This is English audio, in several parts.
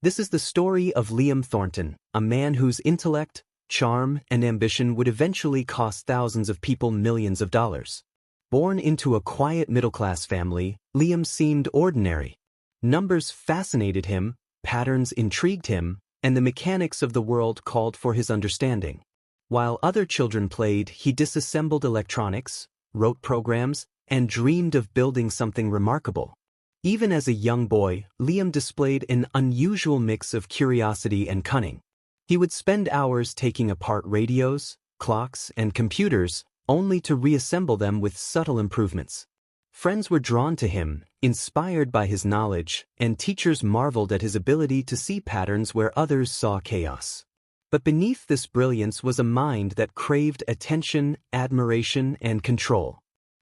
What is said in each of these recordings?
This is the story of Liam Thornton, a man whose intellect, charm, and ambition would eventually cost thousands of people millions of dollars. Born into a quiet middle-class family, Liam seemed ordinary. Numbers fascinated him, patterns intrigued him, and the mechanics of the world called for his understanding. While other children played, he disassembled electronics, wrote programs, and dreamed of building something remarkable. Even as a young boy, Liam displayed an unusual mix of curiosity and cunning. He would spend hours taking apart radios, clocks, and computers, only to reassemble them with subtle improvements. Friends were drawn to him, inspired by his knowledge, and teachers marveled at his ability to see patterns where others saw chaos. But beneath this brilliance was a mind that craved attention, admiration, and control.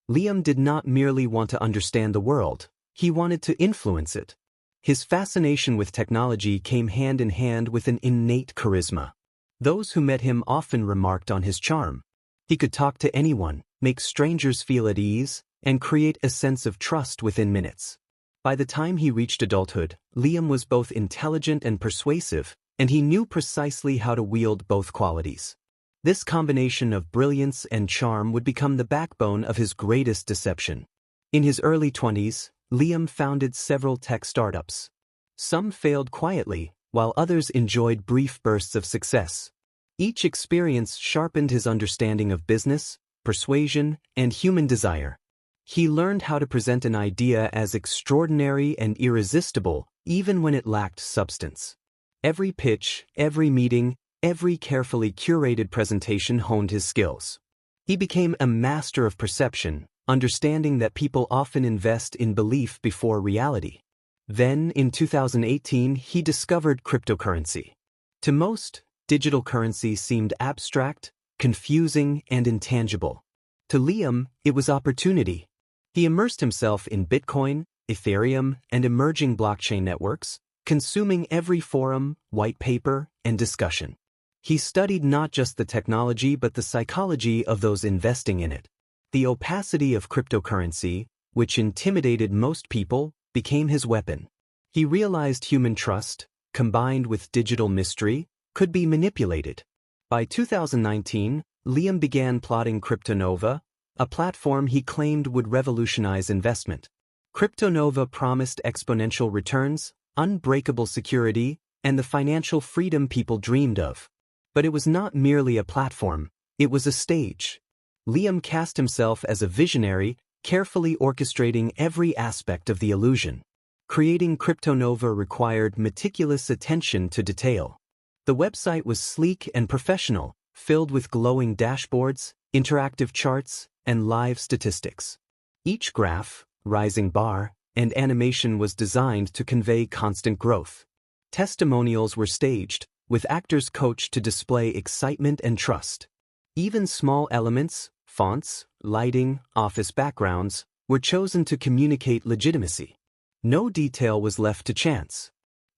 Liam did not merely want to understand the world, he wanted to influence it. His fascination with technology came hand in hand with an innate charisma. Those who met him often remarked on his charm. He could talk to anyone, make strangers feel at ease, and create a sense of trust within minutes. By the time he reached adulthood, Liam was both intelligent and persuasive, and he knew precisely how to wield both qualities. This combination of brilliance and charm would become the backbone of his greatest deception. In his early 20s, Liam founded several tech startups. Some failed quietly, while others enjoyed brief bursts of success. Each experience sharpened his understanding of business, persuasion, and human desire. He learned how to present an idea as extraordinary and irresistible, even when it lacked substance. Every pitch, every meeting, every carefully curated presentation honed his skills. He became a master of perception, understanding that people often invest in belief before reality. Then, in 2018, he discovered cryptocurrency. To most, digital currency seemed abstract, confusing, and intangible. To Liam, it was opportunity. He immersed himself in Bitcoin, Ethereum, and emerging blockchain networks, consuming every forum, white paper, and discussion. He studied not just the technology but the psychology of those investing in it. The opacity of cryptocurrency, which intimidated most people, became his weapon. He realized human trust, combined with digital mystery, could be manipulated. By 2019, Liam began plotting Cryptonova, a platform he claimed would revolutionize investment. Cryptonova promised exponential returns, unbreakable security, and the financial freedom people dreamed of. But it was not merely a platform, it was a stage. Liam cast himself as a visionary, carefully orchestrating every aspect of the illusion. Creating Cryptonova required meticulous attention to detail. The website was sleek and professional, filled with glowing dashboards, interactive charts, and live statistics. Each graph, rising bar, and animation was designed to convey constant growth. Testimonials were staged, with actors coached to display excitement and trust. Even small elements, fonts, lighting, office backgrounds, were chosen to communicate legitimacy. No detail was left to chance.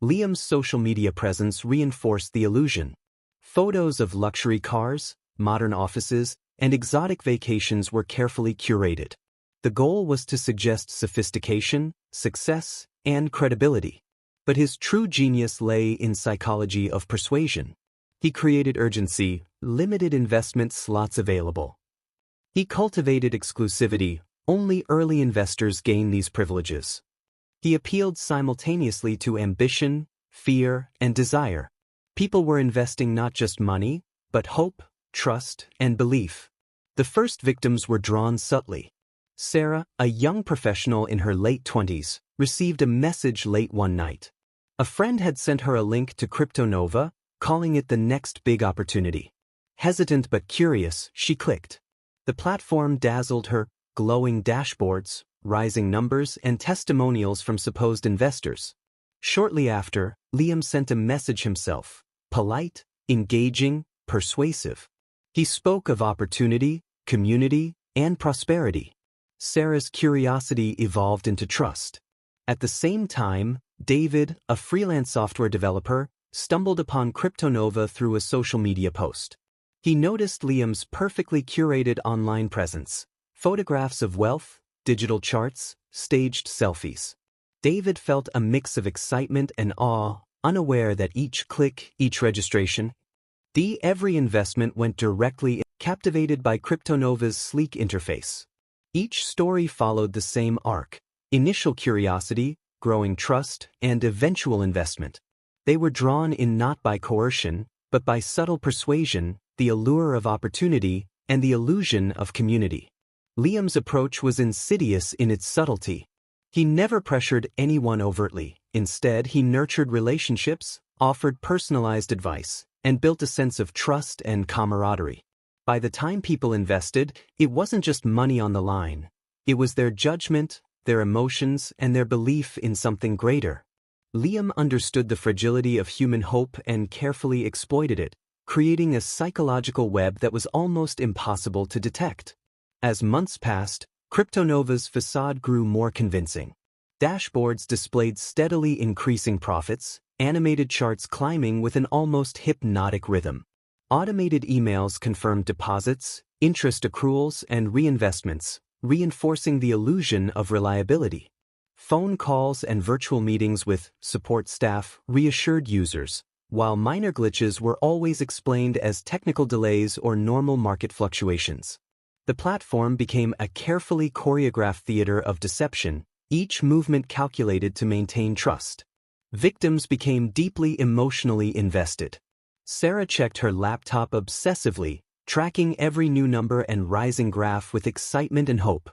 Liam's social media presence reinforced the illusion. Photos of luxury cars, modern offices, and exotic vacations were carefully curated. The goal was to suggest sophistication, success, and credibility. But his true genius lay in psychology of persuasion. He created urgency, limited investment slots available. He cultivated exclusivity, only early investors gain these privileges. He appealed simultaneously to ambition, fear, and desire. People were investing not just money, but hope, trust, and belief. The first victims were drawn subtly. Sarah, a young professional in her late 20s, received a message late one night. A friend had sent her a link to Cryptonova, calling it the next big opportunity. Hesitant but curious, she clicked. The platform dazzled her, glowing dashboards, rising numbers, and testimonials from supposed investors. Shortly after, Liam sent a message himself, polite, engaging, persuasive. He spoke of opportunity, community, and prosperity. Sarah's curiosity evolved into trust. At the same time, David, a freelance software developer, stumbled upon Cryptonova through a social media post. He noticed Liam's perfectly curated online presence, photographs of wealth, digital charts, staged selfies. David felt a mix of excitement and awe, unaware that each click, each registration, every investment went directly in, captivated by CryptoNova's sleek interface. Each story followed the same arc: initial curiosity, growing trust, and eventual investment. They were drawn in not by coercion, but by subtle persuasion, the allure of opportunity, and the illusion of community. Liam's approach was insidious in its subtlety. He never pressured anyone overtly. Instead, he nurtured relationships, offered personalized advice, and built a sense of trust and camaraderie. By the time people invested, it wasn't just money on the line. It was their judgment, their emotions, and their belief in something greater. Liam understood the fragility of human hope and carefully exploited it, creating a psychological web that was almost impossible to detect. As months passed, CryptoNova's facade grew more convincing. Dashboards displayed steadily increasing profits, animated charts climbing with an almost hypnotic rhythm. Automated emails confirmed deposits, interest accruals, and reinvestments, reinforcing the illusion of reliability. Phone calls and virtual meetings with support staff reassured users, while minor glitches were always explained as technical delays or normal market fluctuations. The platform became a carefully choreographed theater of deception, each movement calculated to maintain trust. Victims became deeply emotionally invested. Sarah checked her laptop obsessively, tracking every new number and rising graph with excitement and hope.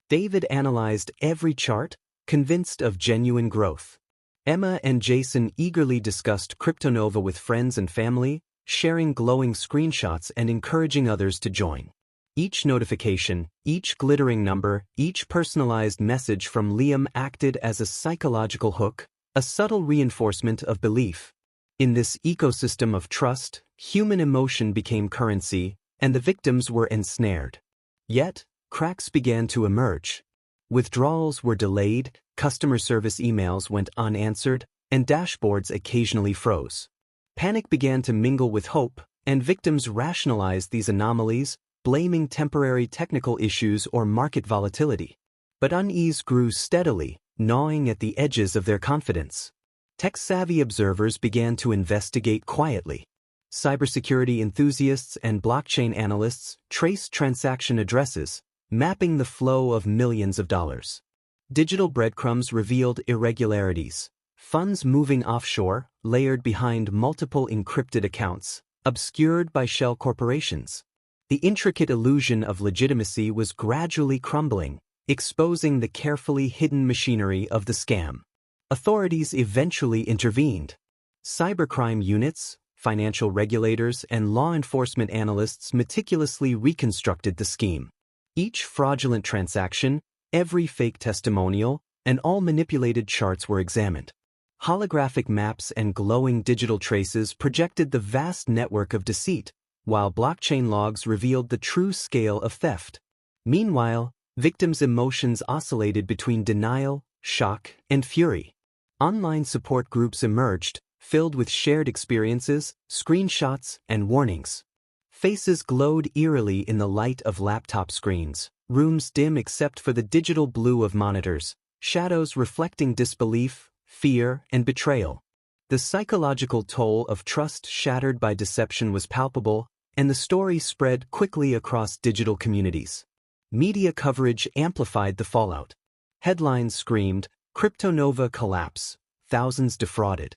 David analyzed every chart, convinced of genuine growth. Emma and Jason eagerly discussed CryptoNova with friends and family, sharing glowing screenshots and encouraging others to join. Each notification, each glittering number, each personalized message from Liam acted as a psychological hook, a subtle reinforcement of belief. In this ecosystem of trust, human emotion became currency, and the victims were ensnared. Yet, cracks began to emerge. Withdrawals were delayed, customer service emails went unanswered, and dashboards occasionally froze. Panic began to mingle with hope, and victims rationalized these anomalies, blaming temporary technical issues or market volatility. But unease grew steadily, gnawing at the edges of their confidence. Tech-savvy observers began to investigate quietly. Cybersecurity enthusiasts and blockchain analysts traced transaction addresses, mapping the flow of millions of dollars. Digital breadcrumbs revealed irregularities, funds moving offshore, layered behind multiple encrypted accounts, obscured by shell corporations. The intricate illusion of legitimacy was gradually crumbling, exposing the carefully hidden machinery of the scam. Authorities eventually intervened. Cybercrime units, financial regulators, and law enforcement analysts meticulously reconstructed the scheme. Each fraudulent transaction, every fake testimonial, and all manipulated charts were examined. Holographic maps and glowing digital traces projected the vast network of deceit, while blockchain logs revealed the true scale of theft. Meanwhile, victims' emotions oscillated between denial, shock, and fury. Online support groups emerged, filled with shared experiences, screenshots, and warnings. Faces glowed eerily in the light of laptop screens, rooms dim except for the digital blue of monitors, shadows reflecting disbelief, fear, and betrayal. The psychological toll of trust shattered by deception was palpable, and the story spread quickly across digital communities. Media coverage amplified the fallout. Headlines screamed, "CryptoNova collapse, thousands defrauded."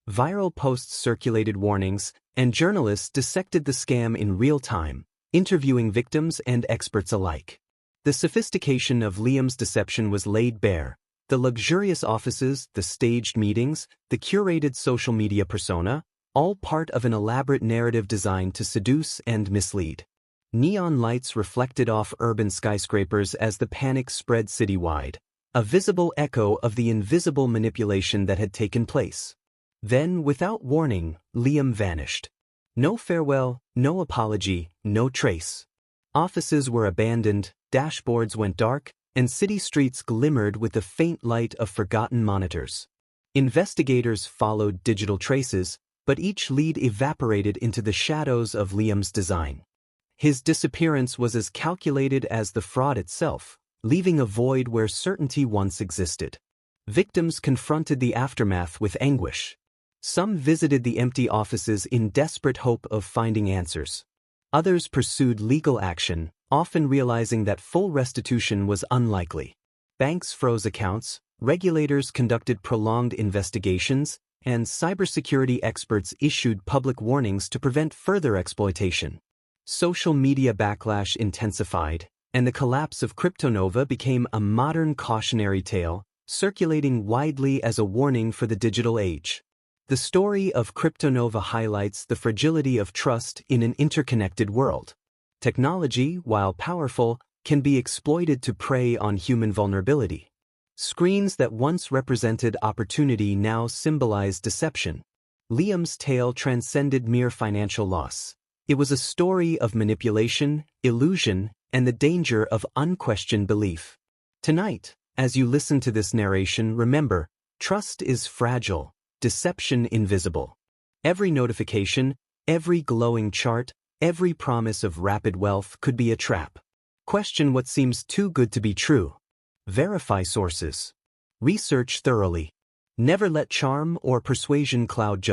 Viral posts circulated warnings, and journalists dissected the scam in real time, interviewing victims and experts alike. The sophistication of Liam's deception was laid bare. The luxurious offices, the staged meetings, the curated social media persona, all part of an elaborate narrative designed to seduce and mislead. Neon lights reflected off urban skyscrapers as the panic spread citywide, a visible echo of the invisible manipulation that had taken place. Then, without warning, Liam vanished. No farewell, no apology, no trace. Offices were abandoned, dashboards went dark, and city streets glimmered with the faint light of forgotten monitors. Investigators followed digital traces, but each lead evaporated into the shadows of Liam's design. His disappearance was as calculated as the fraud itself, leaving a void where certainty once existed. Victims confronted the aftermath with anguish. Some visited the empty offices in desperate hope of finding answers. Others pursued legal action, often realizing that full restitution was unlikely. Banks froze accounts, regulators conducted prolonged investigations, and cybersecurity experts issued public warnings to prevent further exploitation. Social media backlash intensified, and the collapse of Cryptonova became a modern cautionary tale, circulating widely as a warning for the digital age. The story of Cryptonova highlights the fragility of trust in an interconnected world. Technology, while powerful, can be exploited to prey on human vulnerability. Screens that once represented opportunity now symbolize deception. Liam's tale transcended mere financial loss. It was a story of manipulation, illusion, and the danger of unquestioned belief. Tonight, as you listen to this narration, remember, trust is fragile, deception invisible. Every notification, every glowing chart, every promise of rapid wealth could be a trap. Question what seems too good to be true. Verify sources. Research thoroughly. Never let charm or persuasion cloud judgment.